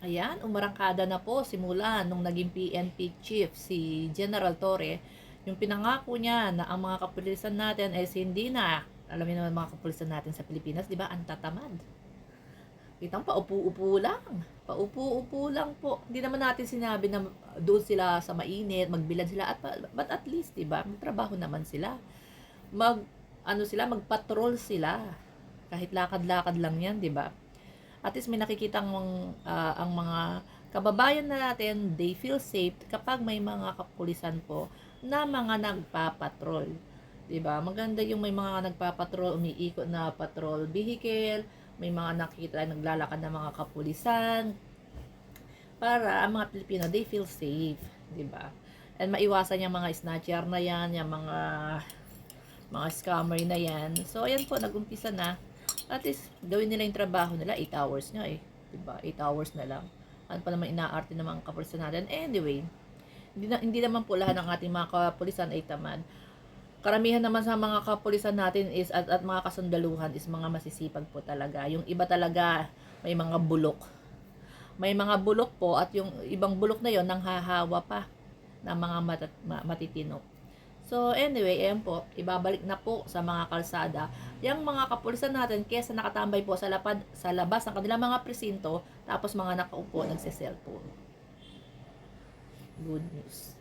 Ayan, umarangkada na po simula nung naging PNP chief si General Torre. Yung pinangako niya na ang mga kapulisan natin ay hindi na, alam niyo naman mga kapulisan natin sa Pilipinas, di ba, ang tatamad. Kitang paupo-upo lang. Paupo-upo lang po. Hindi naman natin sinabi na doon sila sa mainit, magbilad sila. But at least, di ba, magtrabaho naman sila. Magpatrol sila. Kahit lakad-lakad lang yan, di ba? At least may nakikitang ang mga kababayan na natin, they feel safe kapag may mga kapulisan po na mga nagpapatrol. 'Di ba? Maganda yung may mga nagpapatrol, umiikot na patrol vehicle, may mga nakikita naglalakad na mga kapulisan para ang mga Pilipino they feel safe, 'di ba? And maiwasan yung mga snatcher na yan, yung mga scammer na yan. So ayan po, nagumpisa na. At least, gawin nila yung trabaho nila, 8 hours nga eh. Diba? 8 hours na lang. Ano pa naman inaarte ng mga kapulisan natin. Anyway, hindi naman po lahat ng ating mga kapulisan ay tamad. Karamihan naman sa mga kapulisan natin is, at mga kasundaluhan is mga masisipag po talaga. Yung iba talaga, may mga bulok. May mga bulok po at yung ibang bulok na yon nanghahawa pa ng mga matitino. So anyway, ayan po, ibabalik na po sa mga kalsada. Yung mga kapulisan natin, kesa nakatambay po sa labas ng kanilang mga presinto, tapos mga nakaupo nagse-cellphone. Good news.